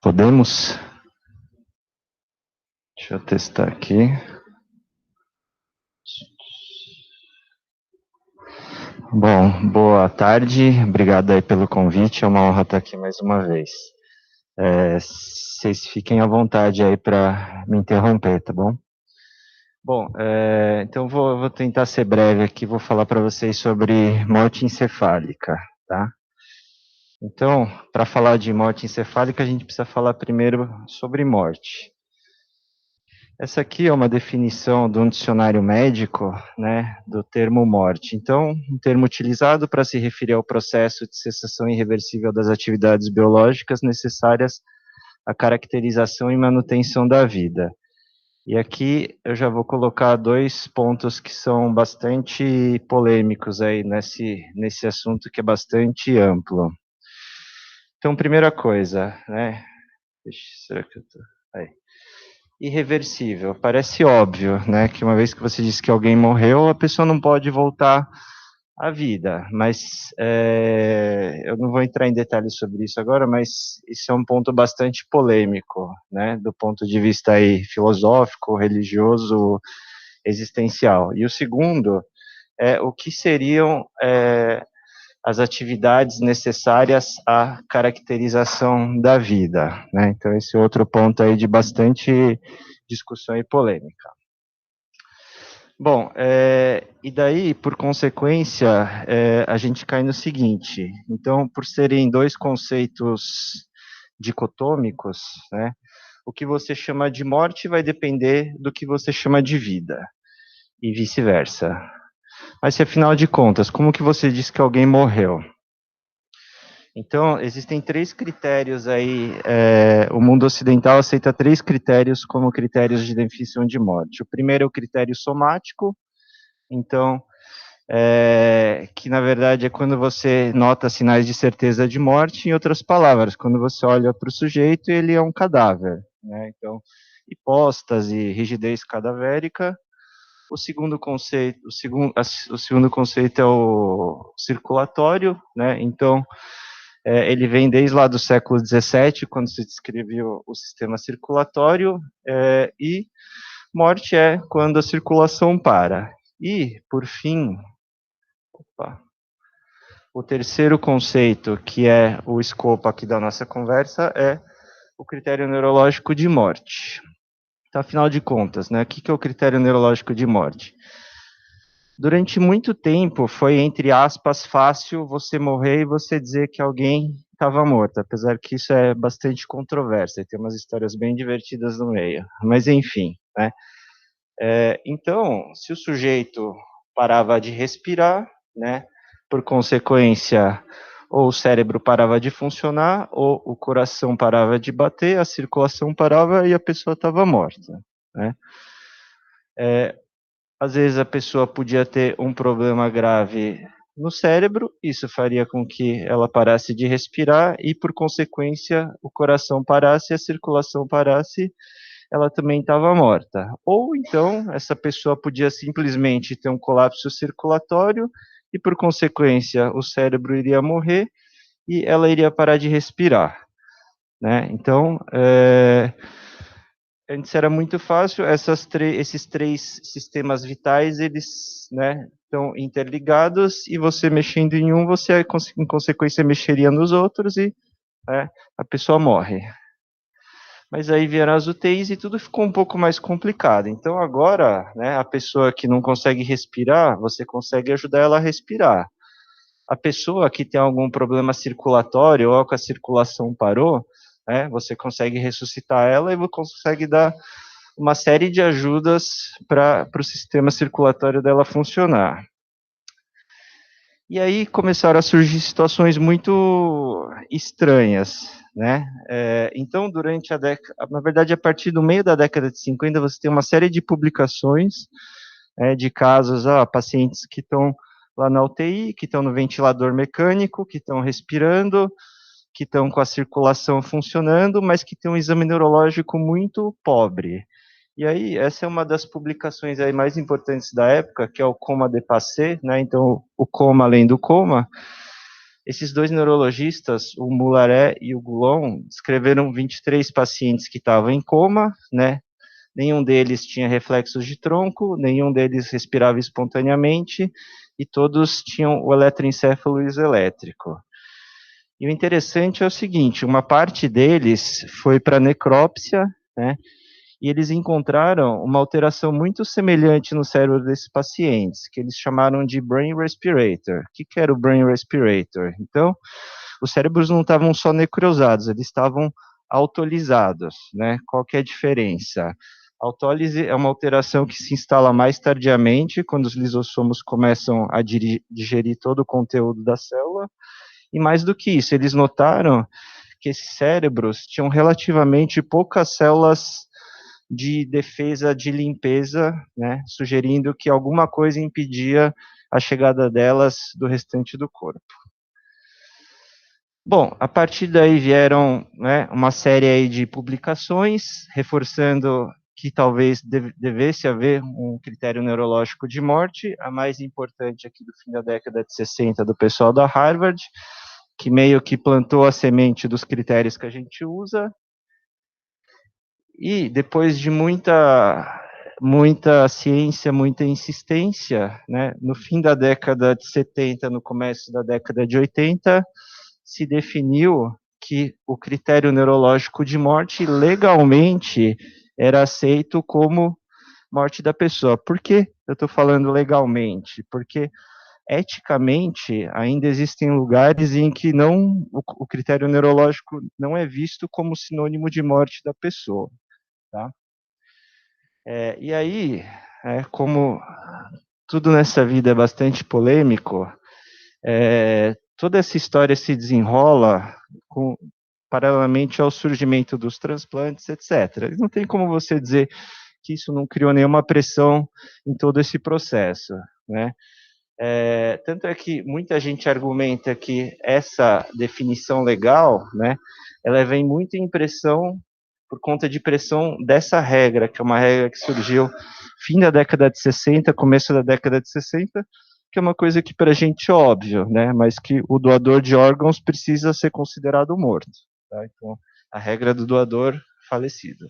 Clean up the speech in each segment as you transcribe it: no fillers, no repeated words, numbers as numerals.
Podemos? Deixa eu testar aqui. Bom, boa tarde, obrigado aí pelo convite, é uma honra estar aqui mais uma vez. Vocês fiquem à vontade aí para me interromper, tá bom? Bom, então vou tentar ser breve aqui, vou falar para vocês sobre morte encefálica, tá? Então, para falar de morte encefálica, a gente precisa falar primeiro sobre morte. Essa aqui é uma definição de um dicionário médico, né, do termo morte. Então, um termo utilizado para se referir ao processo de cessação irreversível das atividades biológicas necessárias à caracterização e manutenção da vida. E aqui eu já vou colocar dois pontos que são bastante polêmicos aí nesse assunto que é bastante amplo. Então, primeira coisa, né, será que eu tô... Aí. Irreversível. Parece óbvio, né, que uma vez que você diz que alguém morreu, a pessoa não pode voltar à vida, mas eu não vou entrar em detalhes sobre isso agora, mas isso é um ponto bastante polêmico, né, do ponto de vista aí filosófico, religioso, existencial. E o segundo é o que seriam as atividades necessárias à caracterização da vida, né? Então, esse é outro ponto aí de bastante discussão e polêmica. Bom, e daí, por consequência, a gente cai no seguinte, então, por serem dois conceitos dicotômicos, né, o que você chama de morte vai depender do que você chama de vida, e vice-versa. Mas, se afinal de contas, como que você diz que alguém morreu? Então, existem três critérios aí, o mundo ocidental aceita três critérios como critérios de definição de morte. O primeiro é o critério somático, então, que na verdade é quando você nota sinais de certeza de morte, em outras palavras, quando você olha para o sujeito, ele é um cadáver, né? Então, hipóstase, rigidez cadavérica. O segundo conceito, o segundo conceito é o circulatório, né? Então, ele vem desde lá do século XVII, quando se descreveu o sistema circulatório, e morte é quando a circulação para. E, por fim, o terceiro conceito, que é o escopo aqui da nossa conversa, é o critério neurológico de morte. Então, afinal de contas, né, o que é o critério neurológico de morte? Durante muito tempo foi, entre aspas, fácil você morrer e você dizer que alguém estava morto, apesar que isso é bastante controverso, e tem umas histórias bem divertidas no meio. Mas, enfim, né? Então, se o sujeito parava de respirar, né, por consequência, ou o cérebro parava de funcionar, ou o coração parava de bater, a circulação parava e a pessoa estava morta, né? Às vezes a pessoa podia ter um problema grave no cérebro, isso faria com que ela parasse de respirar e, por consequência, o coração parasse, a circulação parasse, ela também estava morta. Ou então, essa pessoa podia simplesmente ter um colapso circulatório e, por consequência, o cérebro iria morrer e ela iria parar de respirar, né? Então, antes era muito fácil, esses três sistemas vitais, eles, né, estão interligados, e você mexendo em um, você, em consequência, mexeria nos outros e a pessoa morre. Mas aí vieram as UTIs e tudo ficou um pouco mais complicado. Então agora, né, a pessoa que não consegue respirar, você consegue ajudar ela a respirar. A pessoa que tem algum problema circulatório ou que a circulação parou, né, você consegue ressuscitar ela e você consegue dar uma série de ajudas para o sistema circulatório dela funcionar. E aí começaram a surgir situações muito estranhas, né? Então, durante a década, na verdade, a partir do meio da década de 50, você tem uma série de publicações de casos, pacientes que estão lá na UTI, que estão no ventilador mecânico, que estão respirando, que estão com a circulação funcionando, mas que tem um exame neurológico muito pobre. E aí, essa é uma das publicações aí mais importantes da época, que é o coma de Passé, né? Então, o coma além do coma, Esses dois neurologistas, o Mularé e o Goulon, descreveram 23 pacientes que estavam em coma, né? Nenhum deles tinha reflexos de tronco, nenhum deles respirava espontaneamente, e todos tinham o eletroencefalo isoelétrico. E o interessante é o seguinte, uma parte deles foi para necrópsia, né? E eles encontraram uma alteração muito semelhante no cérebro desses pacientes, que eles chamaram de brain respirator. O que era o brain respirator? Então, os cérebros não estavam só necrosados, eles estavam autolisados, né? Qual que é a diferença? A autólise é uma alteração que se instala mais tardiamente, quando os lisossomos começam a digerir todo o conteúdo da célula, e mais do que isso, eles notaram que esses cérebros tinham relativamente poucas células de defesa de limpeza, né, sugerindo que alguma coisa impedia a chegada delas do restante do corpo. Bom, a partir daí vieram, né, uma série aí de publicações, reforçando que talvez devesse haver um critério neurológico de morte, a mais importante aqui do fim da década de 60 do pessoal da Harvard, que meio que plantou a semente dos critérios que a gente usa, e depois de muita ciência, muita insistência, né, no fim da década de 70, no começo da década de 80, se definiu que o critério neurológico de morte legalmente era aceito como morte da pessoa. Por que eu estou falando legalmente? Porque eticamente ainda existem lugares em que não o critério neurológico não é visto como sinônimo de morte da pessoa, tá? E aí, como tudo nessa vida é bastante polêmico, toda essa história se desenrola paralelamente ao surgimento dos transplantes, etc. Não tem como você dizer que isso não criou nenhuma pressão em todo esse processo, né? Tanto é que muita gente argumenta que essa definição legal, né, ela vem muito em pressão por conta de pressão dessa regra, que é uma regra que surgiu fim da década de 60, começo da década de 60, que é uma coisa que para a gente é óbvio, né, mas que o doador de órgãos precisa ser considerado morto. Tá? Então, a regra do doador falecido.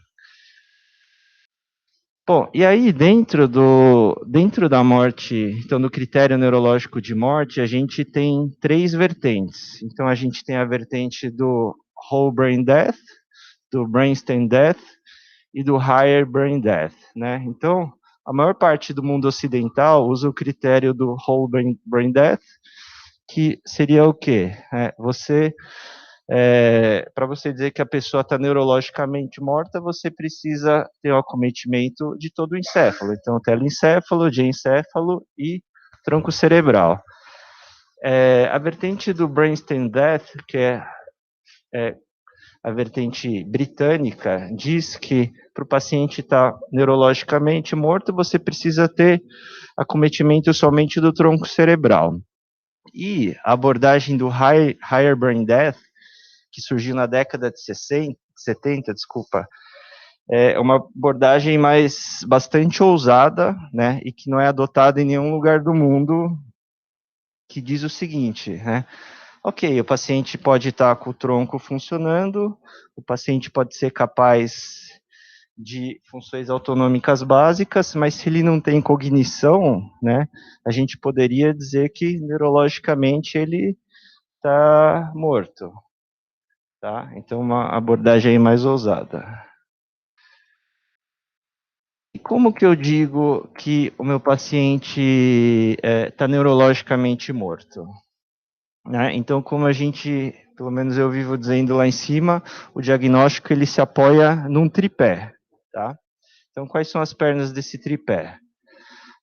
Bom, e aí dentro da morte, então do critério neurológico de morte, a gente tem três vertentes. Então a gente tem a vertente do whole brain death, do brainstem death e do higher brain death, né? Então, a maior parte do mundo ocidental usa o critério do whole brain death, que seria o quê? Para você dizer que a pessoa está neurologicamente morta, você precisa ter o acometimento de todo o encéfalo. Então, telencéfalo, diencéfalo e tronco cerebral. A vertente do brainstem death, que é a vertente britânica, diz que para o paciente estar neurologicamente morto, você precisa ter acometimento somente do tronco cerebral. E a abordagem do higher brain death, que surgiu na década de 70, desculpa, é uma abordagem bastante ousada, né, e que não é adotada em nenhum lugar do mundo, que diz o seguinte, né, ok, o paciente pode estar com o tronco funcionando, o paciente pode ser capaz de funções autonômicas básicas, mas se ele não tem cognição, né, a gente poderia dizer que neurologicamente ele está morto, tá? Então, uma abordagem mais ousada. E como que eu digo que o meu paciente está neurologicamente morto? Né? Então, como a gente, pelo menos eu vivo dizendo lá em cima, o diagnóstico ele se apoia num tripé, tá? Então, quais são as pernas desse tripé?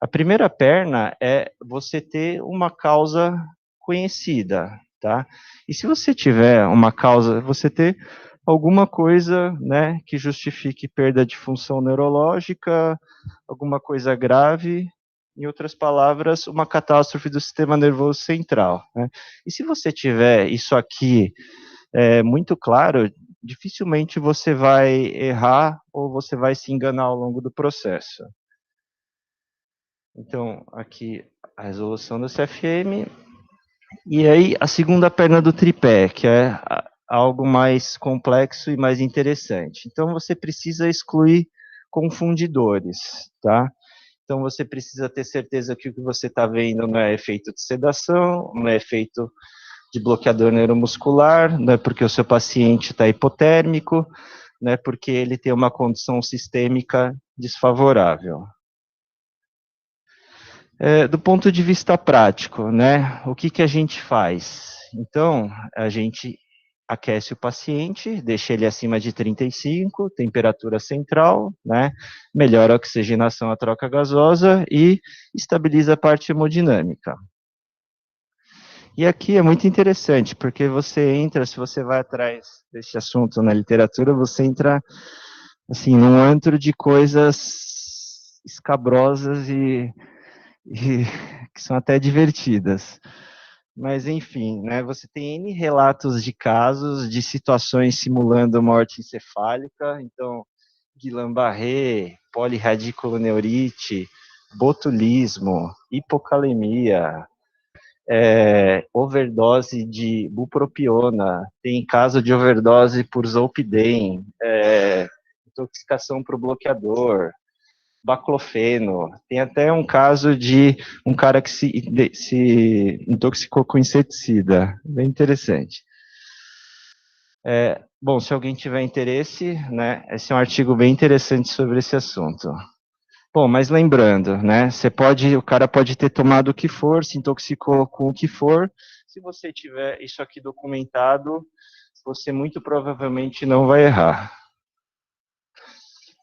A primeira perna é você ter uma causa conhecida, tá? E se você tiver uma causa, você ter alguma coisa, né, que justifique perda de função neurológica, alguma coisa grave, em outras palavras, uma catástrofe do sistema nervoso central, né? E se você tiver isso aqui muito claro, dificilmente você vai errar ou você vai se enganar ao longo do processo. Então, aqui a resolução do CFM, E aí, a segunda perna do tripé, que é algo mais complexo e mais interessante. Então, você precisa excluir confundidores, tá? Então, você precisa ter certeza que o que você está vendo não é efeito de sedação, não é efeito de bloqueador neuromuscular, não é porque o seu paciente está hipotérmico, não é porque ele tem uma condição sistêmica desfavorável. Do ponto de vista prático, né, o que a gente faz? Então, a gente aquece o paciente, deixa ele acima de 35, temperatura central, né, melhora a oxigenação, a troca gasosa e estabiliza a parte hemodinâmica. E aqui é muito interessante, porque você entra, se você vai atrás desse assunto na literatura, você entra, assim, num antro de coisas escabrosas e que são até divertidas. Mas, enfim, né, você tem N relatos de casos, de situações simulando morte encefálica, então, Guillain-Barré, polirradiculoneurite, botulismo, hipocalemia, overdose de bupropiona, tem caso de overdose por zolpidem, intoxicação por bloqueador, baclofeno, tem até um caso de um cara que se intoxicou com inseticida, bem interessante. Bom, se alguém tiver interesse, né, esse é um artigo bem interessante sobre esse assunto. Bom, mas lembrando, né, o cara pode ter tomado o que for, se intoxicou com o que for, se você tiver isso aqui documentado, você muito provavelmente não vai errar.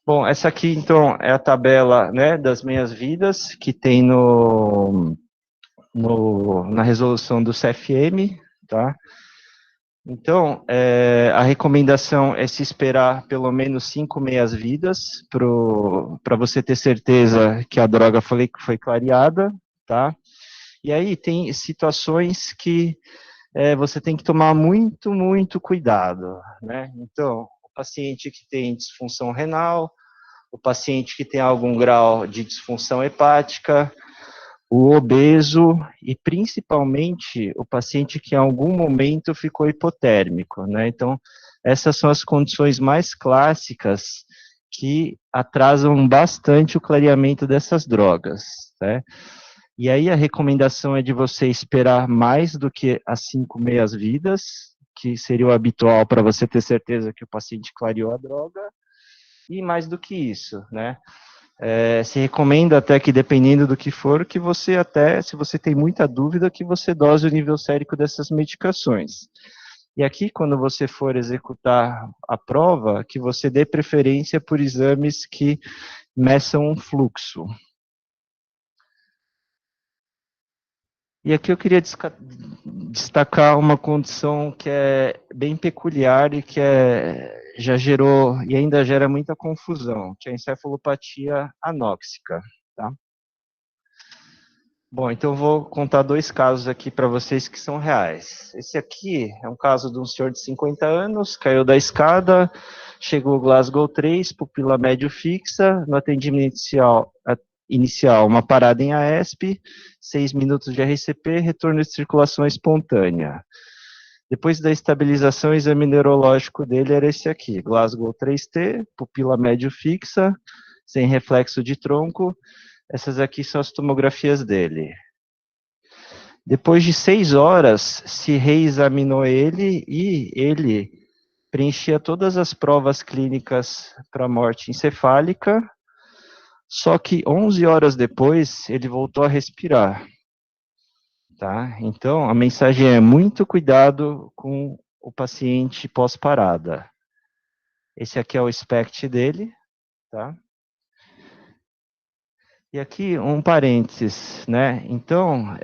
Bom, essa aqui, então, é a tabela, né, das meias-vidas que tem na resolução do CFM, tá? Então, a recomendação é se esperar pelo menos 5 meias-vidas para você ter certeza que a droga foi clareada, tá? E aí tem situações que você tem que tomar muito, muito cuidado, né? Então, o paciente que tem disfunção renal, o paciente que tem algum grau de disfunção hepática, o obeso e principalmente o paciente que em algum momento ficou hipotérmico, né? Então, essas são as condições mais clássicas que atrasam bastante o clareamento dessas drogas, né? E aí a recomendação é de você esperar mais do que as 5 meias-vidas, que seria o habitual para você ter certeza que o paciente clareou a droga, e mais do que isso, né? Se recomenda até que, dependendo do que for, que você até, se você tem muita dúvida, que você dose o nível sérico dessas medicações. E aqui, quando você for executar a prova, que você dê preferência por exames que meçam um fluxo. E aqui eu queria destacar uma condição que é bem peculiar e que já gerou e ainda gera muita confusão, que é a encefalopatia anóxica, tá? Bom, então eu vou contar dois casos aqui para vocês que são reais. Esse aqui é um caso de um senhor de 50 anos, caiu da escada, chegou Glasgow 3, pupila médio fixa, no atendimento inicial uma parada em AESP, 6 minutos de RCP, retorno de circulação espontânea. Depois da estabilização, o exame neurológico dele era esse aqui, Glasgow 3T, pupila médio fixa, sem reflexo de tronco. Essas aqui são as tomografias dele. Depois de 6 horas, se reexaminou ele e ele preenchia todas as provas clínicas para morte encefálica, só que 11 horas depois ele voltou a respirar. Tá? Então, a mensagem é muito cuidado com o paciente pós-parada. Esse aqui é o SPECT dele, tá? E aqui um parênteses, né? Então,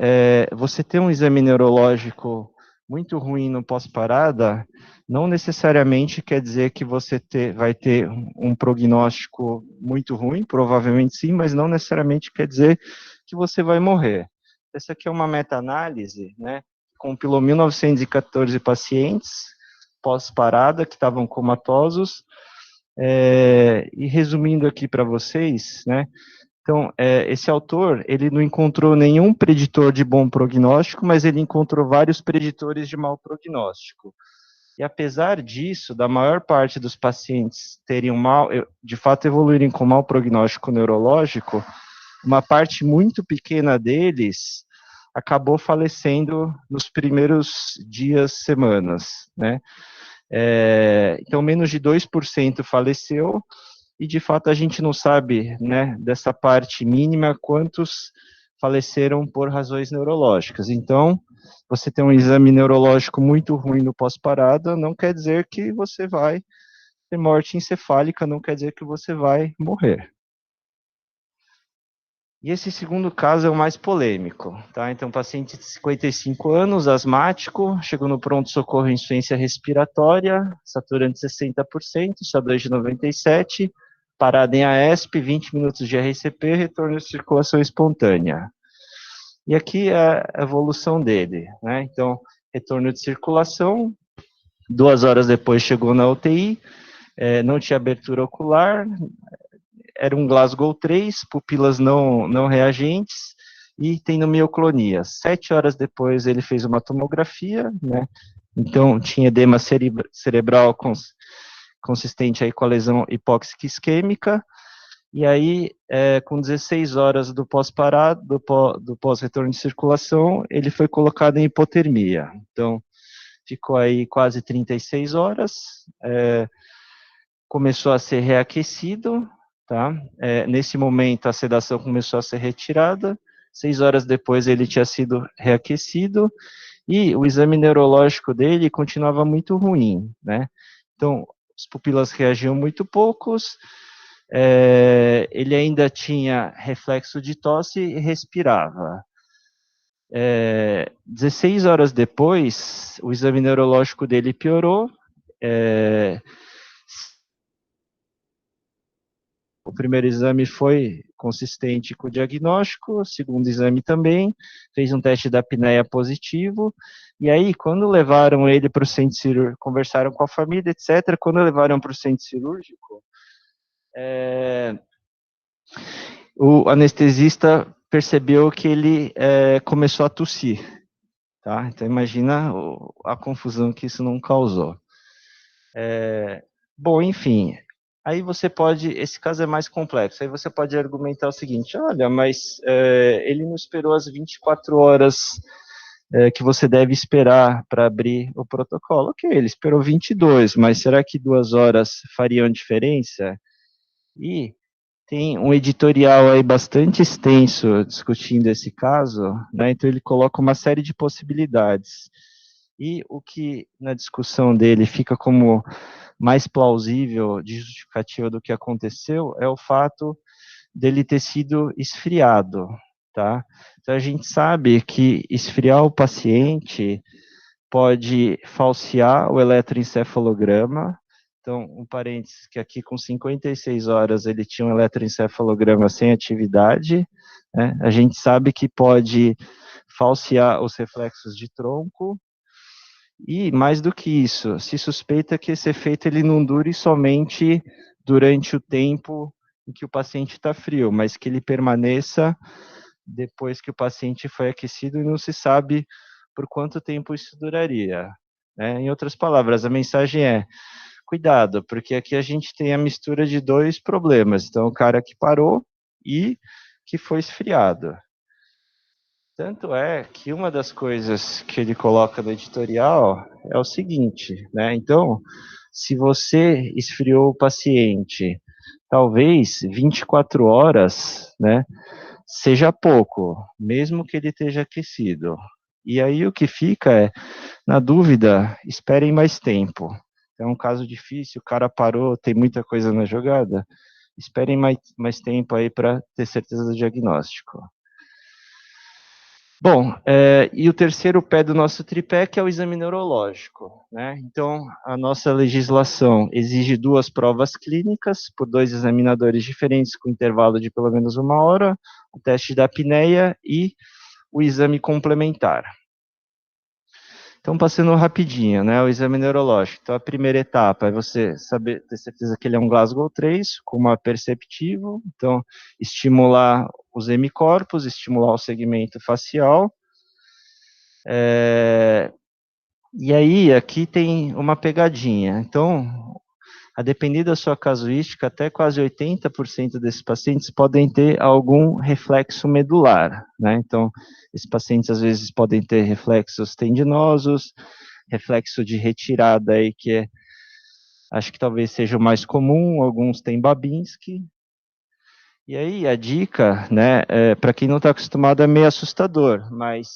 você ter um exame neurológico muito ruim no pós-parada, não necessariamente quer dizer que você vai ter um prognóstico muito ruim, provavelmente sim, mas não necessariamente quer dizer que você vai morrer. Essa aqui é uma meta-análise, né? Compilou 1914 pacientes pós-parada que estavam comatosos, e resumindo aqui para vocês, né? Então, esse autor, ele não encontrou nenhum preditor de bom prognóstico, mas ele encontrou vários preditores de mau prognóstico. E apesar disso, da maior parte dos pacientes terem de fato evoluírem com mau prognóstico neurológico, uma parte muito pequena deles acabou falecendo nos primeiros dias, semanas, né? Então, menos de 2% faleceu, e de fato a gente não sabe, né, dessa parte mínima, quantos faleceram por razões neurológicas. Então, você tem um exame neurológico muito ruim no pós-parada, não quer dizer que você vai ter morte encefálica, não quer dizer que você vai morrer. E esse segundo caso é o mais polêmico, tá? Então, paciente de 55 anos, asmático, chegou no pronto-socorro em insuficiência respiratória, saturante 60%, SO2 de 97, parada em AESP, 20 minutos de RCP, retorno de circulação espontânea. E aqui é a evolução dele, né? Então, retorno de circulação, 2 horas depois chegou na UTI, não tinha abertura ocular, era um Glasgow 3, pupilas não reagentes, e tendo mioclonia. 7 horas depois ele fez uma tomografia, né? Então tinha edema cerebral consistente aí com a lesão hipóxica isquêmica, e aí, com 16 horas do pós-parado, do pós-retorno de circulação, ele foi colocado em hipotermia. Então, ficou aí quase 36 horas, começou a ser reaquecido, tá? Nesse momento, a sedação começou a ser retirada, 6 horas depois ele tinha sido reaquecido, e o exame neurológico dele continuava muito ruim, né? Então, as pupilas reagiam muito poucos, ele ainda tinha reflexo de tosse e respirava. 16 horas depois, o exame neurológico dele piorou, o primeiro exame foi consistente com o diagnóstico, o segundo exame também, fez um teste da apneia positivo, e aí, quando levaram ele para o centro cirúrgico, conversaram com a família, etc., quando levaram para o centro cirúrgico, o anestesista percebeu que ele começou a tossir, tá? Então, imagina a confusão que isso não causou. Bom, enfim, aí você pode, esse caso é mais complexo, aí você pode argumentar o seguinte, olha, mas ele não esperou as 24 horas que você deve esperar para abrir o protocolo. Ok, ele esperou 22, mas será que 2 horas fariam diferença? E tem um editorial aí bastante extenso discutindo esse caso, né? Então ele coloca uma série de possibilidades. E o que na discussão dele fica como mais plausível de justificativa do que aconteceu é o fato dele ter sido esfriado, tá? Então a gente sabe que esfriar o paciente pode falsear o eletroencefalograma. Então, um parênteses que aqui com 56 horas ele tinha um eletroencefalograma sem atividade, né? A gente sabe que pode falsear os reflexos de tronco, e mais do que isso, se suspeita que esse efeito ele não dure somente durante o tempo em que o paciente está frio, mas que ele permaneça depois que o paciente foi aquecido, e não se sabe por quanto tempo isso duraria, né? Em outras palavras, a mensagem é: cuidado, porque aqui a gente tem a mistura de dois problemas. Então, o cara que parou e que foi esfriado. Tanto é que uma das coisas que ele coloca no editorial é o seguinte, né? Então, se você esfriou o paciente, talvez 24 horas, né, seja pouco, mesmo que ele esteja aquecido. E aí o que fica é, na dúvida, esperem mais tempo. É um caso difícil, o cara parou, tem muita coisa na jogada, esperem mais tempo aí para ter certeza do diagnóstico. Bom, e o terceiro pé do nosso tripé, que é o exame neurológico, né? Então, a nossa legislação exige 2 provas clínicas por 2 examinadores diferentes com intervalo de pelo menos 1 hora, o teste da apneia e o exame complementar. Então, passando rapidinho, né, o exame neurológico. Então, a primeira etapa é você saber, ter certeza que ele é um Glasgow 3, com uma perceptivo, então, estimular os hemicorpos, estimular o segmento facial. E aí, aqui tem uma pegadinha. Então, a depender da sua casuística, até quase 80% desses pacientes podem ter algum reflexo medular, né? Então, esses pacientes às vezes podem ter reflexos tendinosos, reflexo de retirada aí que acho que talvez seja o mais comum, alguns têm Babinski. E aí a dica, né, para quem não está acostumado é meio assustador, mas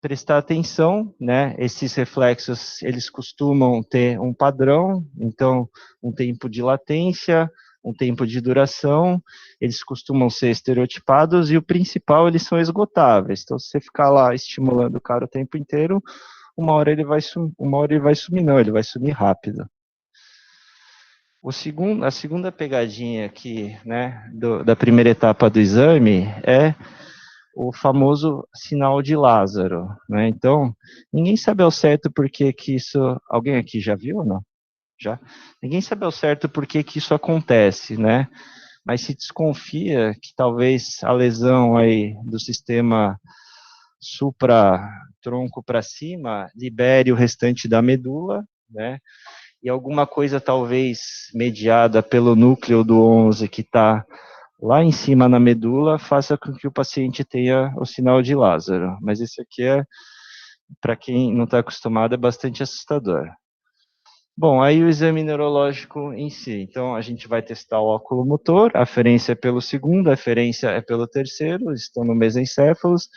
prestar atenção, né? Esses reflexos, eles costumam ter um padrão, então, um tempo de latência, um tempo de duração, eles costumam ser estereotipados e o principal, eles são esgotáveis. Então, se você ficar lá estimulando o cara o tempo inteiro, uma hora ele vai sumir, não, ele vai sumir rápido. A segunda pegadinha aqui, né, da primeira etapa do exame é o famoso sinal de Lázaro, né? Então, ninguém sabe ao certo por que isso... Alguém aqui já viu ou não? Já? Ninguém sabe ao certo por que isso acontece, né? Mas se desconfia que talvez a lesão aí do sistema supra-tronco para cima libere o restante da medula, né? E alguma coisa talvez mediada pelo núcleo do 11 que está lá em cima na medula, faça com que o paciente tenha o sinal de Lázaro. Mas isso aqui para quem não está acostumado, é bastante assustador. Bom, aí o exame neurológico em si. Então, a gente vai testar o óculo motor, a aferência é pelo segundo, a aferência é pelo terceiro, estão no mesencéfalos.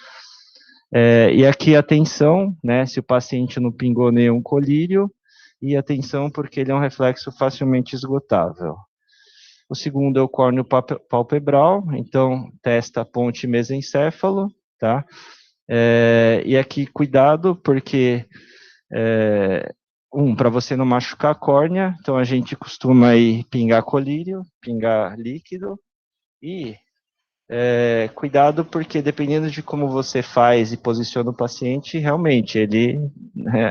E aqui atenção, né, se o paciente não pingou nenhum colírio, e atenção porque ele é um reflexo facilmente esgotável. O segundo é o córneo palpebral, então testa a ponte mesencéfalo, tá? E aqui cuidado, porque para você não machucar a córnea, então a gente costuma aí pingar colírio, pingar líquido, e cuidado porque dependendo de como você faz e posiciona o paciente, realmente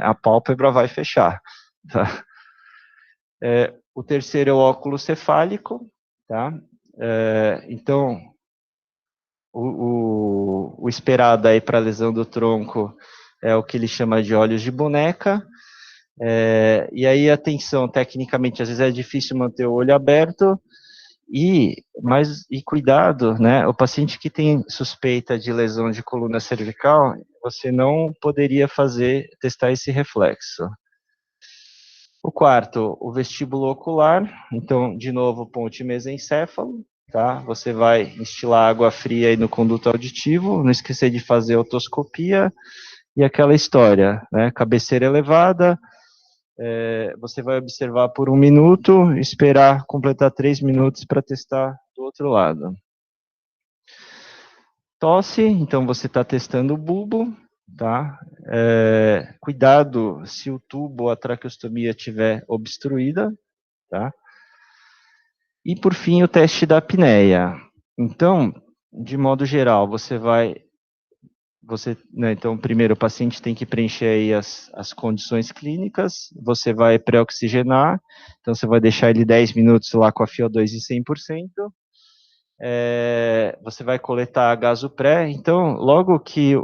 a pálpebra vai fechar, tá? O terceiro é o óculo cefálico, tá? Então, o esperado aí para lesão do tronco é o que ele chama de olhos de boneca. E aí, atenção, tecnicamente, às vezes é difícil manter o olho aberto, e cuidado, né? O paciente que tem suspeita de lesão de coluna cervical, você não poderia testar esse reflexo. O quarto, o vestíbulo ocular, então, de novo, ponte mesencéfalo, tá? Você vai instilar água fria aí no conduto auditivo, não esquecer de fazer otoscopia, e aquela história, né? Cabeceira elevada, você vai observar por 1 minuto, esperar completar 3 minutos para testar do outro lado. Tosse, então você está testando o bulbo, tá? Cuidado se o tubo ou a traqueostomia estiver obstruída, tá? E por fim o teste da apneia. Então, de modo geral, né, então, primeiro o paciente tem que preencher aí as condições clínicas, você vai pré-oxigenar, então você vai deixar ele 10 minutos lá com a FiO2 em 100%, você vai coletar gaso pré, então, logo que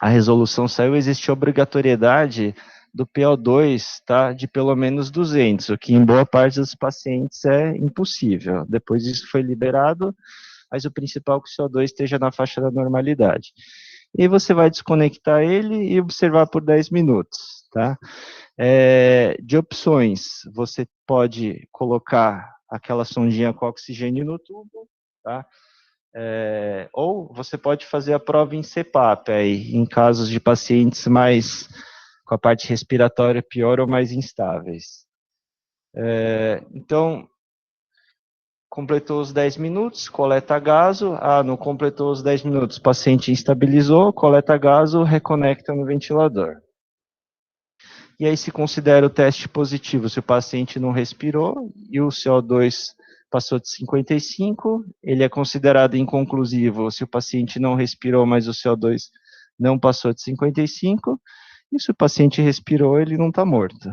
a resolução saiu, existe obrigatoriedade do PO2, tá, de pelo menos 200, o que em boa parte dos pacientes é impossível. Depois isso foi liberado, mas o principal é que o CO2 esteja na faixa da normalidade. E você vai desconectar ele e observar por 10 minutos, tá? De opções, você pode colocar aquela sondinha com oxigênio no tubo, tá? Ou você pode fazer a prova em CPAP, aí, em casos de pacientes mais com a parte respiratória pior ou mais instáveis. Então, completou os 10 minutos, coleta gaso, não completou os 10 minutos, o paciente estabilizou, coleta gaso, reconecta no ventilador. E aí se considera o teste positivo se o paciente não respirou e o CO2 passou de 55, ele é considerado inconclusivo se o paciente não respirou, mas o CO2 não passou de 55, e se o paciente respirou, ele não está morto.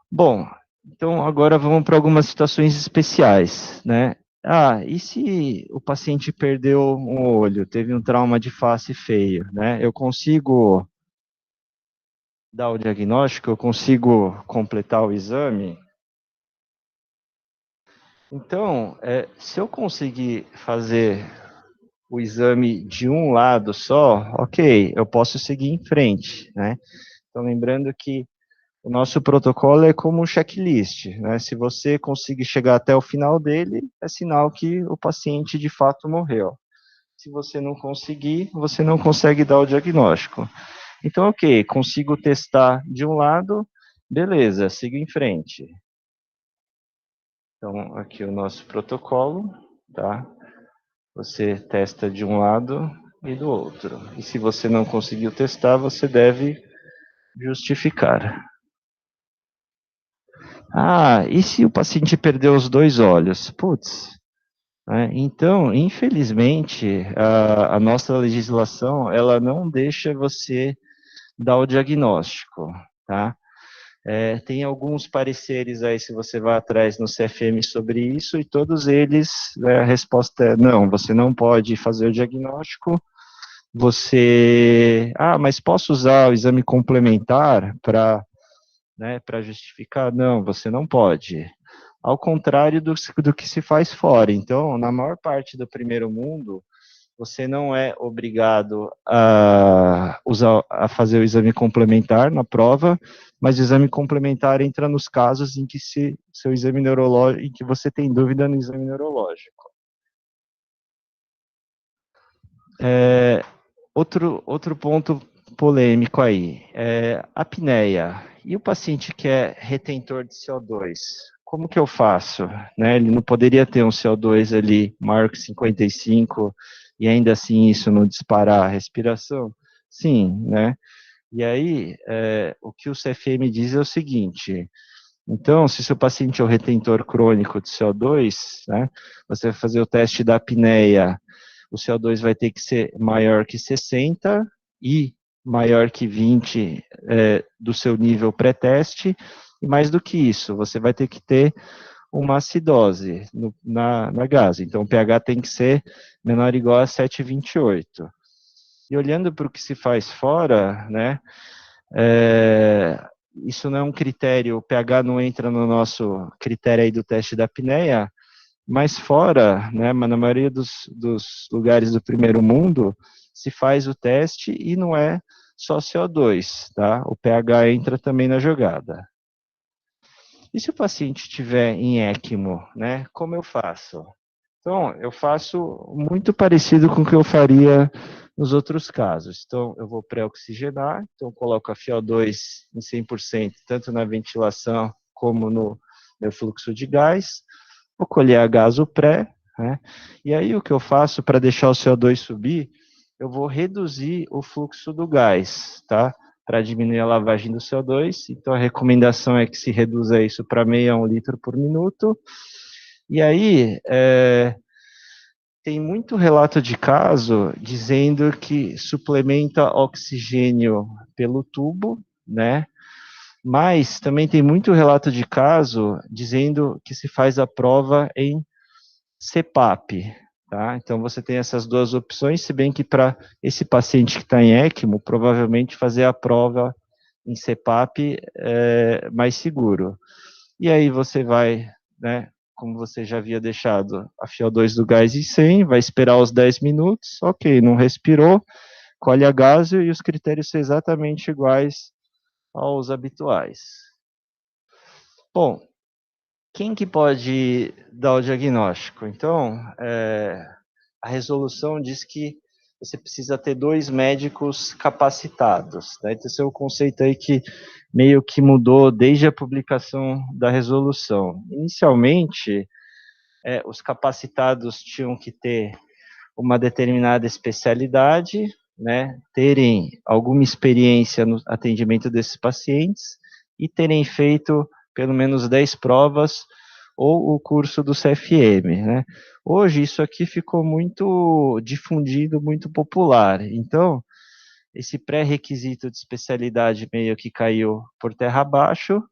Bom, então agora vamos para algumas situações especiais, né? E se o paciente perdeu um olho, teve um trauma de face feio, né? Eu consigo dar o diagnóstico, eu consigo completar o exame? Então, se eu conseguir fazer o exame de um lado só, ok, eu posso seguir em frente, né? Então, lembrando que o nosso protocolo é como um checklist, né? Se você conseguir chegar até o final dele, é sinal que o paciente de fato morreu. Se você não conseguir, você não consegue dar o diagnóstico. Então, ok, consigo testar de um lado, beleza, sigo em frente. Então, aqui o nosso protocolo, tá? Você testa de um lado e do outro. E se você não conseguiu testar, você deve justificar. E se o paciente perdeu os dois olhos? Putz, né? Então, infelizmente, a nossa legislação, ela não deixa você dar o diagnóstico, tá? Tem alguns pareceres aí, se você vai atrás no CFM sobre isso, e todos eles, a resposta é não, você não pode fazer o diagnóstico, mas posso usar o exame complementar para, né, para justificar? Não, você não pode. Ao contrário do que se faz fora. Então, na maior parte do primeiro mundo, você não é obrigado a fazer o exame complementar na prova, mas o exame complementar entra nos casos em que seu exame neurológico, em que você tem dúvida no exame neurológico. Outro ponto polêmico aí, a apneia. E o paciente que é retentor de CO2? Como que eu faço? Né? Ele não poderia ter um CO2 ali maior que 55 e ainda assim isso não disparar a respiração? Sim, né? E aí, o que o CFM diz é o seguinte, então, se seu paciente é o retentor crônico de CO2, né, você vai fazer o teste da apneia, o CO2 vai ter que ser maior que 60 e maior que 20 do seu nível pré-teste, e mais do que isso, você vai ter que ter uma acidose na gase. Então, o pH tem que ser menor ou igual a 7,28. E olhando para o que se faz fora, né, isso não é um critério, o pH não entra no nosso critério aí do teste da apneia, mas fora, né, mas na maioria dos lugares do primeiro mundo, se faz o teste e não é só CO2, tá? O pH entra também na jogada. E se o paciente estiver em ECMO, né, como eu faço? Então, eu faço muito parecido com o que eu faria nos outros casos. Então, eu vou pré-oxigenar, então coloco a FiO2 em 100%, tanto na ventilação como no meu fluxo de gás, vou colher a gaso pré, né? E aí o que eu faço para deixar o CO2 subir, eu vou reduzir o fluxo do gás, tá? Para diminuir a lavagem do CO2, então a recomendação é que se reduza isso para meio a 1 litro por minuto, e aí, tem muito relato de caso dizendo que suplementa oxigênio pelo tubo, né? Mas também tem muito relato de caso dizendo que se faz a prova em CPAP, tá? Então você tem essas duas opções, se bem que para esse paciente que está em ECMO, provavelmente fazer a prova em CPAP é mais seguro. E aí você vai, né, como você já havia deixado a FiO2 do gás em 100, vai esperar os 10 minutos, ok, não respirou, colhe a gaso e os critérios são exatamente iguais aos habituais. Bom, quem que pode dar o diagnóstico? Então, a resolução diz que você precisa ter 2 médicos capacitados, né? Então, esse é o conceito aí que meio que mudou desde a publicação da resolução. Inicialmente, os capacitados tinham que ter uma determinada especialidade, né, terem alguma experiência no atendimento desses pacientes e terem feito pelo menos 10 provas ou o curso do CFM, né? Hoje isso aqui ficou muito difundido, muito popular. Então, esse pré-requisito de especialidade meio que caiu por terra abaixo,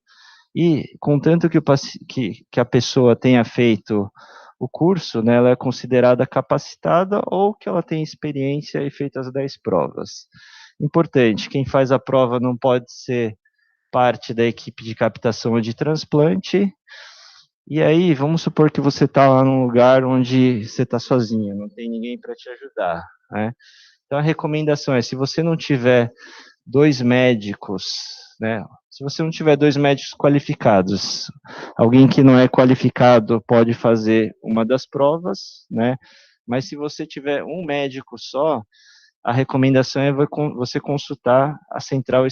e contanto que a pessoa tenha feito o curso, né, ela é considerada capacitada ou que ela tem experiência e feito as 10 provas. Importante, quem faz a prova não pode ser parte da equipe de captação ou de transplante. E aí, vamos supor que você está lá num lugar onde você está sozinho, não tem ninguém para te ajudar, né? Então, a recomendação é, se você não tiver dois médicos, né? Se você não tiver dois médicos qualificados, alguém que não é qualificado pode fazer uma das provas, né? Mas se você tiver um médico só, a recomendação é você consultar a Central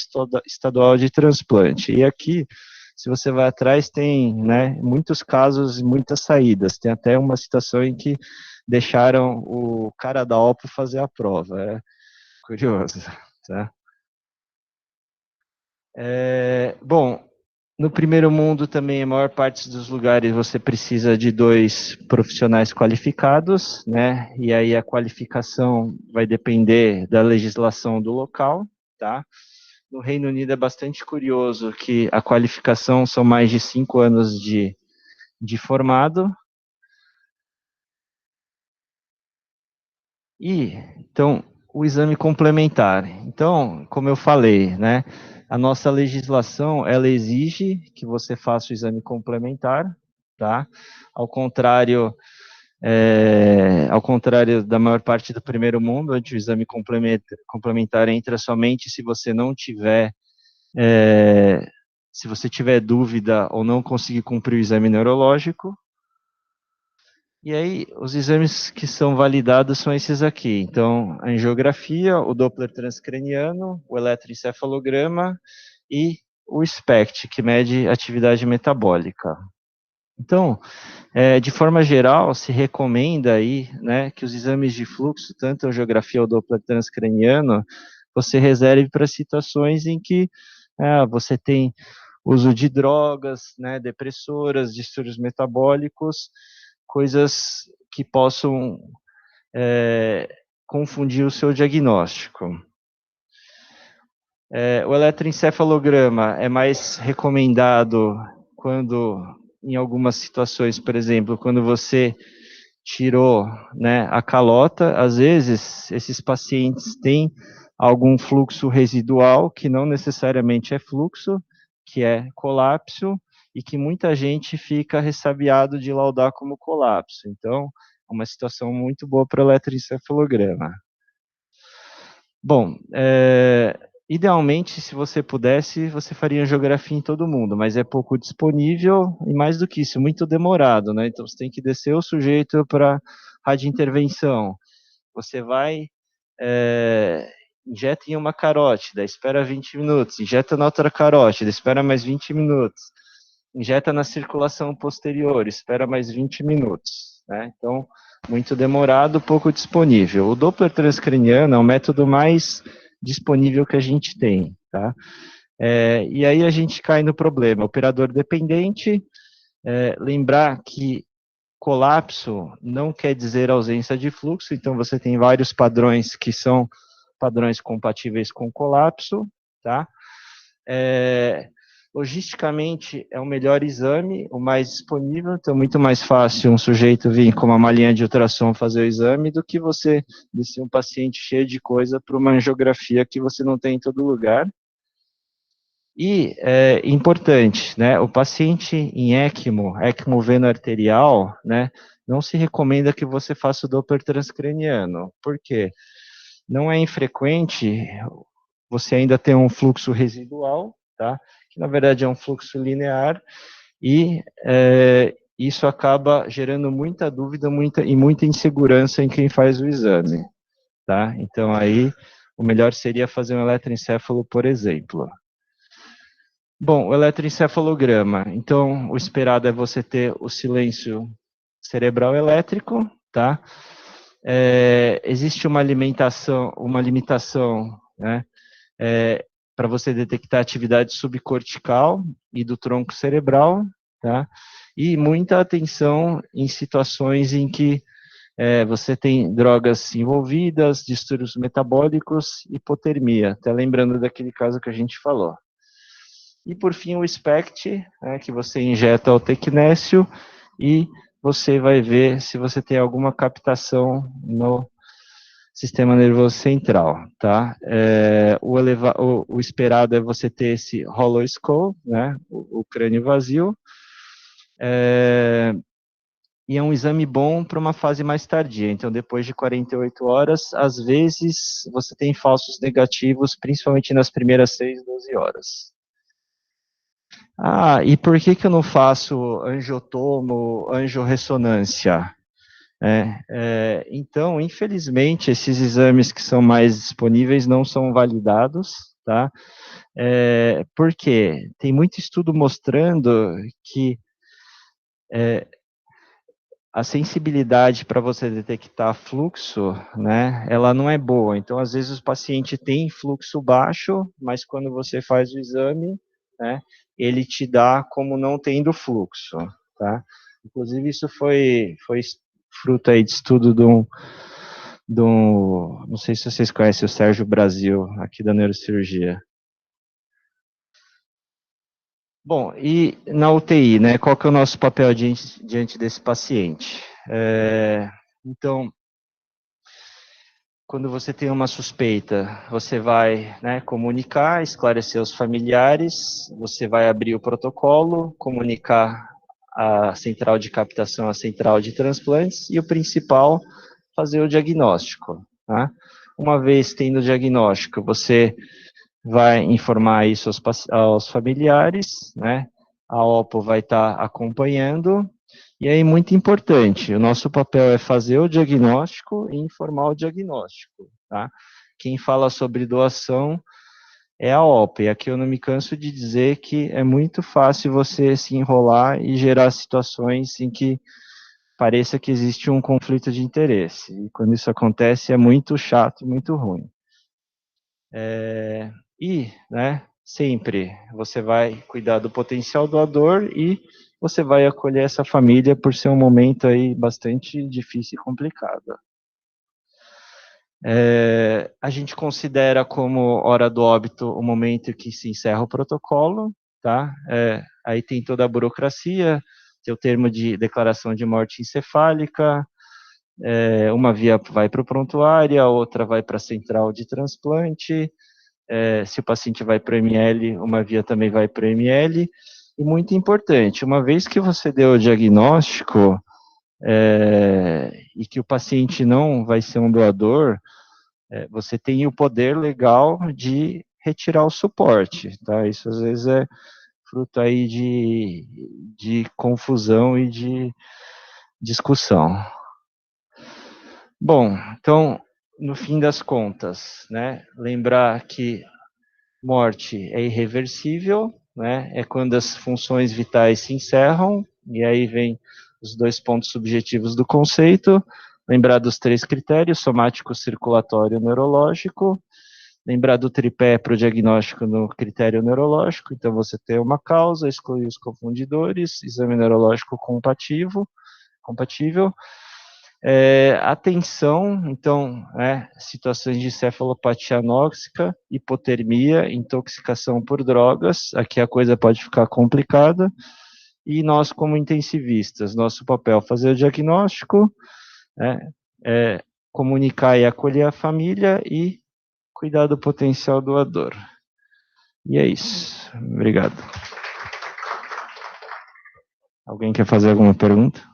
Estadual de Transplante. E aqui, se você vai atrás, tem, né, muitos casos e muitas saídas. Tem até uma situação em que deixaram o cara da OPO fazer a prova. É curioso, tá? Bom, no primeiro mundo também, a maior parte dos lugares você precisa de dois profissionais qualificados, né? E aí a qualificação vai depender da legislação do local, tá? No Reino Unido é bastante curioso que a qualificação são mais de 5 anos de formado. E, então, o exame complementar. Então, como eu falei, né? A nossa legislação, ela exige que você faça o exame complementar, tá? Ao contrário, ao contrário da maior parte do primeiro mundo, onde o exame complementar entra somente se você não tiver, se você tiver dúvida ou não conseguir cumprir o exame neurológico. E aí, os exames que são validados são esses aqui. Então, a angiografia, o Doppler transcraniano, o eletroencefalograma e o SPECT, que mede atividade metabólica. Então, de forma geral, se recomenda aí, né, que os exames de fluxo, tanto a angiografia ou Doppler transcraniano, você reserve para situações em que você tem uso de drogas, né, depressoras, distúrbios metabólicos, coisas que possam confundir o seu diagnóstico. O eletroencefalograma é mais recomendado quando, em algumas situações, por exemplo, quando você tirou, né, a calota, às vezes esses pacientes têm algum fluxo residual, que não necessariamente é fluxo, que é colapso, e que muita gente fica ressabiado de laudar como colapso. Então, é uma situação muito boa para o eletroencefalograma. Bom, idealmente, se você pudesse, você faria angiografia em todo mundo, mas é pouco disponível e, mais do que isso, muito demorado, né? Então, você tem que descer o sujeito para radiointervenção. Você vai, injeta em uma carótida, espera 20 minutos, injeta na outra carótida, espera mais 20 minutos, injeta na circulação posterior, espera mais 20 minutos, né? Então, muito demorado, pouco disponível. O Doppler transcraniano é o método mais disponível que a gente tem, tá? E aí a gente cai no problema, operador dependente, lembrar que colapso não quer dizer ausência de fluxo, então você tem vários padrões que são padrões compatíveis com colapso, tá? Logisticamente é o melhor exame, o mais disponível, então é muito mais fácil um sujeito vir com uma malinha de ultrassom fazer o exame do que você descer um paciente cheio de coisa para uma angiografia que você não tem em todo lugar. E é importante, né, o paciente em ECMO veno-arterial, né, não se recomenda que você faça o Doppler transcraniano. Por quê? Não é infrequente você ainda ter um fluxo residual, tá? Que na verdade é um fluxo linear, e isso acaba gerando muita dúvida e muita insegurança em quem faz o exame, tá? Então aí o melhor seria fazer um eletroencefalo, por exemplo. Bom, o eletroencefalograma. Então, o esperado é você ter o silêncio cerebral elétrico, tá? Existe uma limitação, né? Para você detectar atividade subcortical e do tronco cerebral, tá? E muita atenção em situações em que você tem drogas envolvidas, distúrbios metabólicos, hipotermia, até lembrando daquele caso que a gente falou. E por fim o SPECT, que você injeta o tecnécio e você vai ver se você tem alguma captação no sistema nervoso central, tá? O esperado é você ter esse hollow skull, né? O crânio vazio. E é um exame bom para uma fase mais tardia. Então, depois de 48 horas, às vezes você tem falsos negativos, principalmente nas primeiras 6, 12 horas. Ah, e por que eu não faço angiotomo, angiorressonância? Então, infelizmente, esses exames que são mais disponíveis não são validados, tá? Por quê? Tem muito estudo mostrando que a sensibilidade para você detectar fluxo, né, ela não é boa. Então, às vezes, o paciente tem fluxo baixo, mas quando você faz o exame, né, ele te dá como não tendo fluxo, tá? Inclusive, isso foi fruto aí de estudo não sei se vocês conhecem o Sérgio Brasil, aqui da neurocirurgia. Bom, e na UTI, né, qual que é o nosso papel diante desse paciente? Então, quando você tem uma suspeita, você vai, né, comunicar, esclarecer os familiares, você vai abrir o protocolo, comunicar a central de captação, a central de transplantes, e o principal, fazer o diagnóstico, tá? Uma vez tendo o diagnóstico, você vai informar isso aos familiares, né? A OPO vai estar acompanhando, e aí, muito importante, o nosso papel é fazer o diagnóstico e informar o diagnóstico, tá? Quem fala sobre doação é a OPO, e aqui eu não me canso de dizer que é muito fácil você se enrolar e gerar situações em que pareça que existe um conflito de interesse, e quando isso acontece é muito chato e muito ruim. Né, sempre você vai cuidar do potencial doador e você vai acolher essa família por ser um momento aí bastante difícil e complicado. A gente considera como hora do óbito o momento que se encerra o protocolo, tá? Aí tem toda a burocracia, tem o termo de declaração de morte encefálica, uma via vai para o prontuário, a outra vai para a central de transplante, se o paciente vai para o ML, uma via também vai para o ML, e muito importante, uma vez que você deu o diagnóstico, e que o paciente não vai ser um doador, você tem o poder legal de retirar o suporte, tá? Isso às vezes é fruto aí de confusão e de discussão. Bom, então, no fim das contas, né, lembrar que morte é irreversível, né? É quando as funções vitais se encerram, e aí vem os 2 pontos subjetivos do conceito, lembrar dos 3 critérios, somático, circulatório, neurológico, lembrar do tripé para o diagnóstico no critério neurológico, então você tem uma causa, excluir os confundidores, exame neurológico compatível, atenção, então, situações de cefalopatia anóxica, hipotermia, intoxicação por drogas, aqui a coisa pode ficar complicada, e nós, como intensivistas, nosso papel é fazer o diagnóstico, comunicar e acolher a família e cuidar do potencial doador. E é isso. Obrigado. Alguém quer fazer alguma pergunta?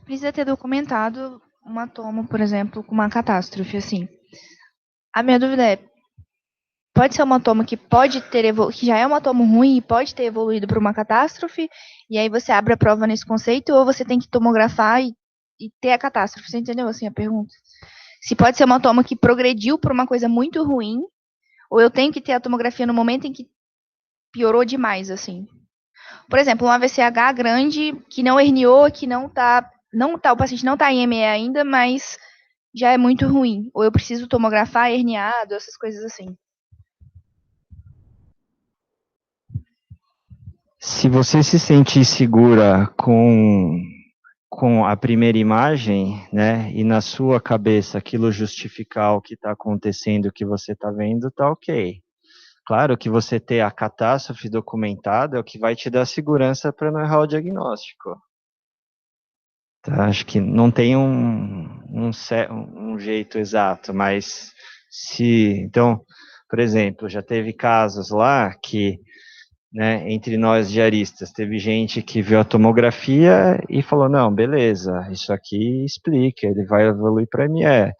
Precisa ter documentado uma toma, por exemplo, com uma catástrofe, assim. A minha dúvida é, pode ser uma toma que pode ter que já é uma toma ruim e pode ter evoluído para uma catástrofe, e aí você abre a prova nesse conceito, ou você tem que tomografar e ter a catástrofe? Você entendeu, assim, a pergunta? Se pode ser uma toma que progrediu para uma coisa muito ruim, ou eu tenho que ter a tomografia no momento em que piorou demais, assim. Por exemplo, um AVCH grande, que não herniou, que o paciente não está em ME ainda, mas já é muito ruim. Ou eu preciso tomografar herniado, essas coisas assim. Se você se sentir segura com a primeira imagem, né, e na sua cabeça aquilo justificar o que está acontecendo, o que você está vendo, tá ok. Claro que você ter a catástrofe documentada é o que vai te dar segurança para não errar o diagnóstico. Tá? Acho que não tem um jeito exato, mas se, então, por exemplo, já teve casos lá que, né, entre nós diaristas, teve gente que viu a tomografia e falou, não, beleza, isso aqui explica, ele vai evoluir para ME.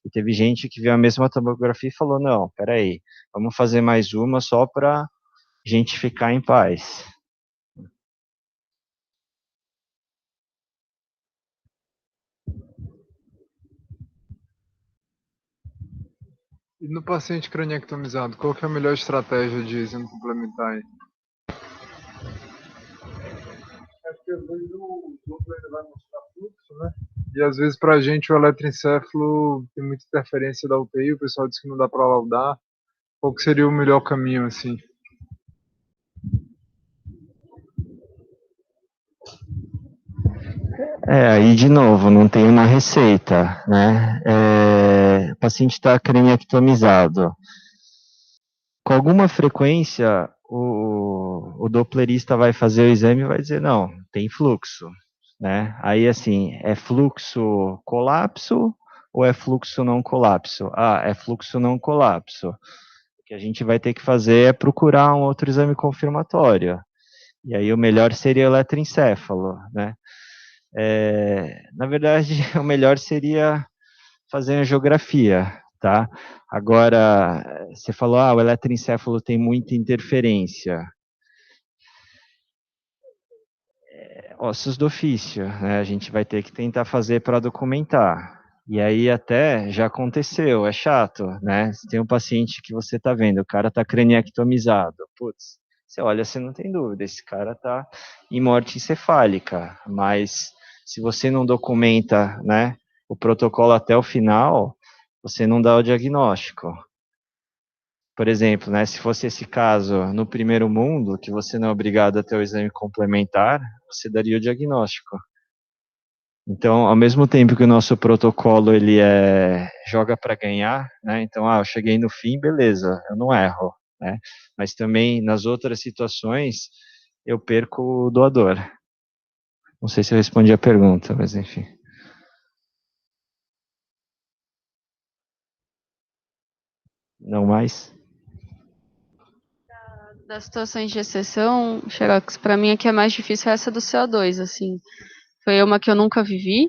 E teve gente que viu a mesma tomografia e falou, não, peraí, vamos fazer mais uma só para gente ficar em paz. E no paciente craniectomizado, qual que é a melhor estratégia de exame complementar aí? É porque às vezes o Doppler ainda vai mostrar fluxo, né? E às vezes pra gente o eletroencefalo tem muita interferência da UTI, o pessoal diz que não dá pra laudar. Qual que seria o melhor caminho, assim? Aí de novo, não tem uma receita, né? O paciente está craniectomizado. Com alguma frequência, o doplerista vai fazer o exame e vai dizer, não, tem fluxo, né? Aí, assim, é fluxo colapso ou é fluxo não colapso? Ah, é fluxo não colapso. O que a gente vai ter que fazer é procurar um outro exame confirmatório. E aí o melhor seria o eletroencefalo, né? Na verdade, o melhor seria fazer angiografia, tá? Agora, você falou, o eletroencefalo tem muita interferência. Ossos do ofício, né? A gente vai ter que tentar fazer para documentar. E aí até já aconteceu, é chato, né? Se tem um paciente que você tá vendo, o cara tá craniectomizado, putz, você olha, você não tem dúvida, esse cara tá em morte encefálica, mas se você não documenta, né, o protocolo até o final, você não dá o diagnóstico. Por exemplo, né, se fosse esse caso no primeiro mundo, que você não é obrigado a ter o exame complementar, você daria o diagnóstico. Então, ao mesmo tempo que o nosso protocolo ele joga para ganhar, né? Então, eu cheguei no fim, beleza, eu não erro, né? Mas também nas outras situações eu perco o doador. Não sei se eu respondi a pergunta, mas enfim. Não mais? Das situações de exceção, Xerox, para mim a que é mais difícil é essa do CO2, assim. Foi uma que eu nunca vivi,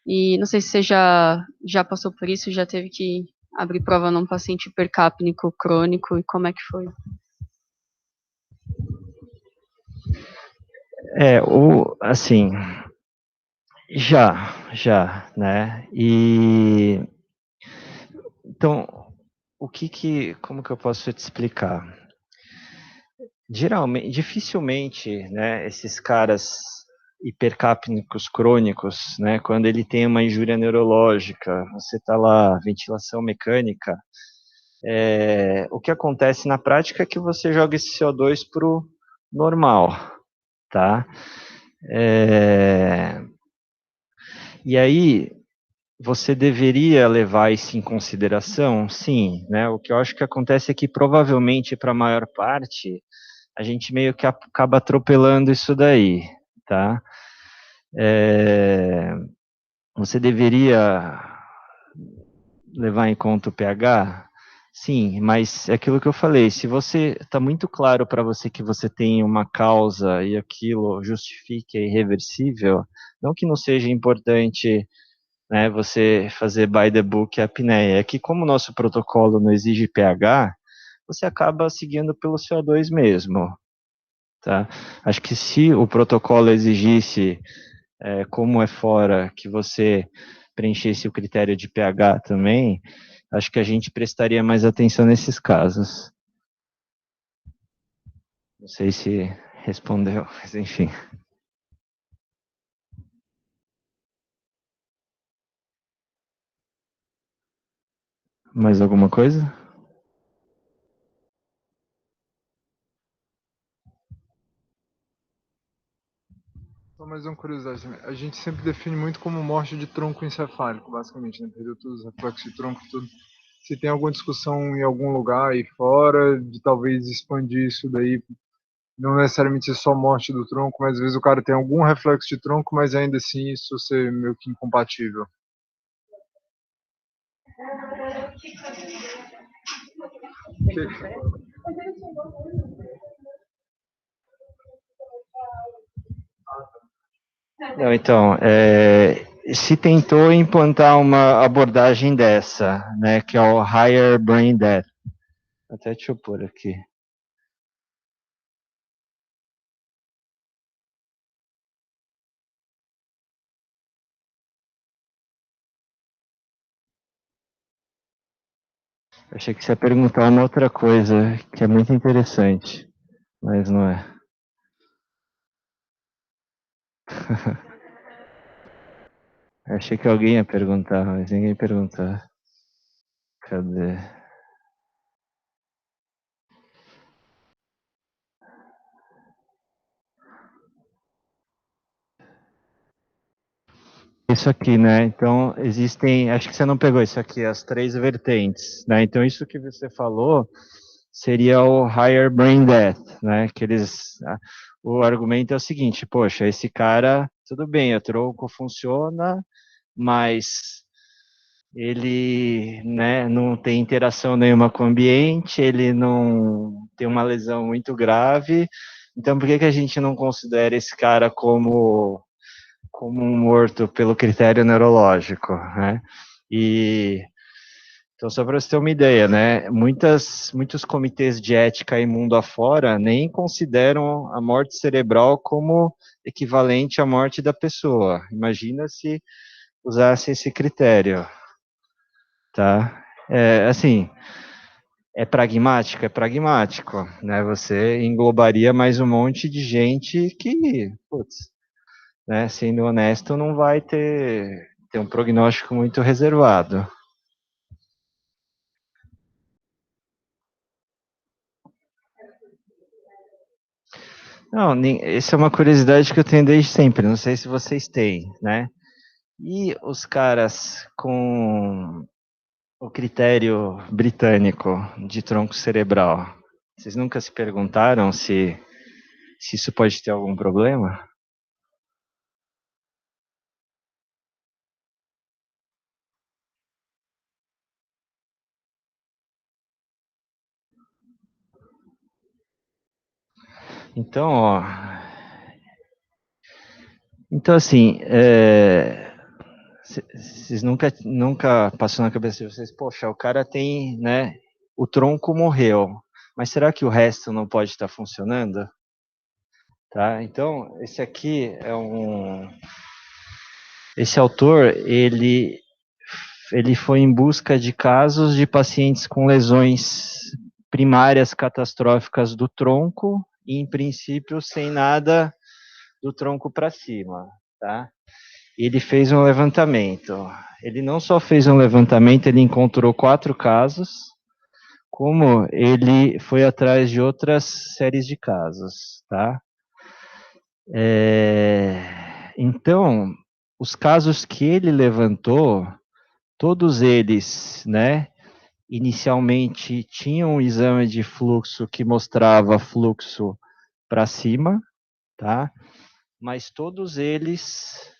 e não sei se você já passou por isso, já teve que abrir prova num paciente hipercapnico crônico, e como é que foi? Assim, já, né? Então, como que eu posso te explicar? Geralmente, dificilmente, né, esses caras hipercapnicos crônicos, né, quando ele tem uma injúria neurológica, você está lá, ventilação mecânica, o que acontece na prática é que você joga esse CO2 pro normal, tá? E aí, você deveria levar isso em consideração? Sim, né? O que eu acho que acontece é que provavelmente para a maior parte a gente meio que acaba atropelando isso daí, tá? Você deveria levar em conta o pH? Sim, mas é aquilo que eu falei, se você está muito claro para você que você tem uma causa e aquilo justifique é irreversível, não que não seja importante, né, você fazer by the book a apneia, é que como o nosso protocolo não exige pH, você acaba seguindo pelo CO2 mesmo, tá? Acho que se o protocolo exigisse, como é fora, que você preenchesse o critério de pH também, acho que a gente prestaria mais atenção nesses casos. Não sei se respondeu, mas enfim. Mais alguma coisa? Só mais uma curiosidade também. A gente sempre define muito como morte de tronco encefálico, basicamente, né? Perdeu todos os reflexos de tronco, tudo. Se tem alguma discussão em algum lugar aí fora, de talvez expandir isso daí, não necessariamente ser só morte do tronco, mas às vezes o cara tem algum reflexo de tronco, mas ainda assim isso ser meio que incompatível. Não, então, se tentou implantar uma abordagem dessa, né, que é o Higher Brain Death. Até deixa eu pôr aqui. Achei que você ia perguntar uma outra coisa, que é muito interessante, mas não é. Achei que alguém ia perguntar, mas ninguém perguntou. Cadê? Isso aqui, né? Então, existem, acho que você não pegou isso aqui, as três vertentes, né? Então, isso que você falou seria o higher brain death, né? Que o argumento é o seguinte, poxa, esse cara, tudo bem, o tronco funciona, mas ele, né, não tem interação nenhuma com o ambiente, ele não tem uma lesão muito grave, então por que que a gente não considera esse cara como um morto pelo critério neurológico, né? E então, só para você ter uma ideia, né? Muitos comitês de ética aí mundo afora nem consideram a morte cerebral como equivalente à morte da pessoa. Imagina se usasse esse critério, tá? Assim, é pragmático, né? Você englobaria mais um monte de gente que, putz, né, sendo honesto, não vai ter um prognóstico muito reservado. Não, essa é uma curiosidade que eu tenho desde sempre, não sei se vocês têm, né? E os caras com o critério britânico de tronco cerebral, vocês nunca se perguntaram se isso pode ter algum problema? Então, ó, então assim, vocês nunca passou na cabeça de vocês, poxa, o cara tem, né, o tronco morreu, mas será que o resto não pode estar funcionando? Tá? Então, esse autor, ele foi em busca de casos de pacientes com lesões primárias catastróficas do tronco e, em princípio, sem nada do tronco para cima, tá? Ele fez um levantamento. Ele não só fez um levantamento, ele encontrou 4 casos, como ele foi atrás de outras séries de casos, tá? Então, os casos que ele levantou, todos eles, né, inicialmente tinham um exame de fluxo que mostrava fluxo para cima, tá? Mas todos eles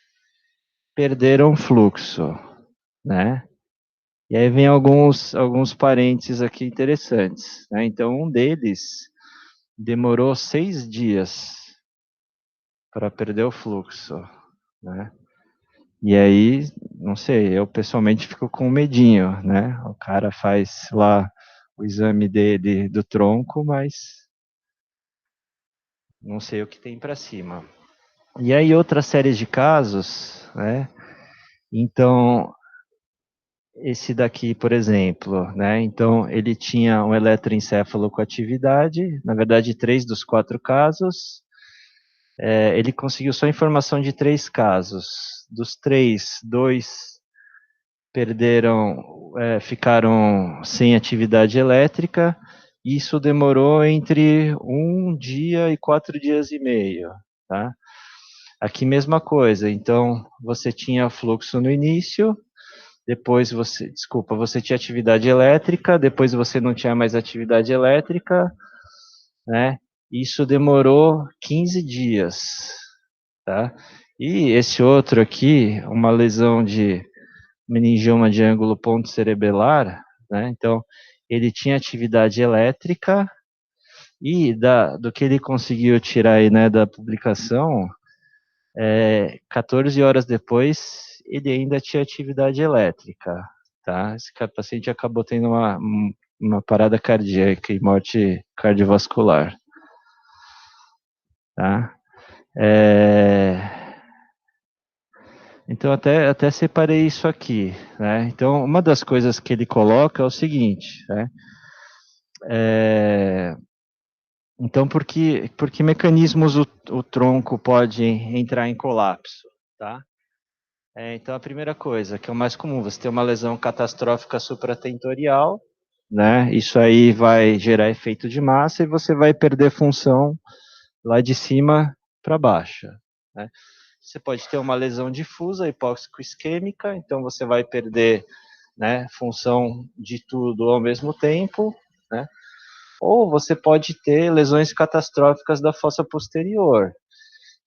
perderam fluxo, né? E aí vem alguns parênteses aqui interessantes, né? Então, um deles demorou 6 dias para perder o fluxo, né? E aí, não sei, eu pessoalmente fico com medinho, né? O cara faz lá o exame dele do tronco, mas não sei o que tem para cima. E aí, outra série de casos, né? Então, esse daqui, por exemplo, né? Então, ele tinha um eletroencefalo com atividade, na verdade, 3 dos 4 casos. Ele conseguiu só informação de 3 casos. Dos 3, 2 ficaram sem atividade elétrica. Isso demorou entre 1 dia e 4 dias e meio, tá? Aqui mesma coisa, então você tinha fluxo no início, depois você tinha atividade elétrica, depois você não tinha mais atividade elétrica, né? Isso demorou 15 dias, tá? E esse outro aqui, uma lesão de meningioma de ângulo pontocerebelar, né? Então, ele tinha atividade elétrica e do que ele conseguiu tirar aí, né, da publicação, 14 horas depois, ele ainda tinha atividade elétrica, tá? Esse paciente acabou tendo uma parada cardíaca e morte cardiovascular, tá? Então, até separei isso aqui, né? Então, uma das coisas que ele coloca é o seguinte, né? Então, por que mecanismos o tronco pode entrar em colapso, tá? Então, a primeira coisa, que é o mais comum, você tem uma lesão catastrófica supratentorial, né? Isso aí vai gerar efeito de massa e você vai perder função lá de cima para baixo, né? Você pode ter uma lesão difusa, hipóxico-isquêmica, então você vai perder, né, função de tudo ao mesmo tempo, né? Ou você pode ter lesões catastróficas da fossa posterior.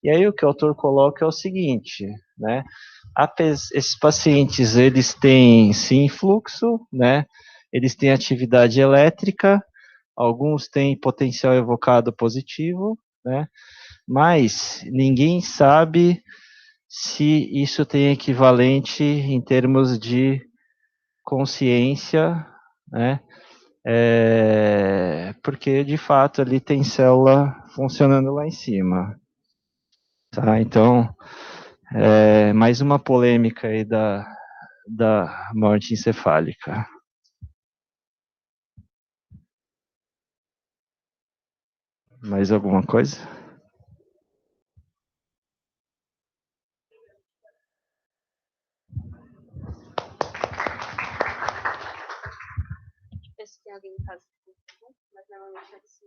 E aí o que o autor coloca é o seguinte, né? Esses pacientes, eles têm sim fluxo, né? Eles têm atividade elétrica, alguns têm potencial evocado positivo, né? Mas ninguém sabe se isso tem equivalente em termos de consciência, né? Porque de fato ali tem célula funcionando lá em cima, tá? Então, mais uma polêmica aí da morte encefálica. Mais alguma coisa? Ver se tem alguém em casa, mas normalmente eles se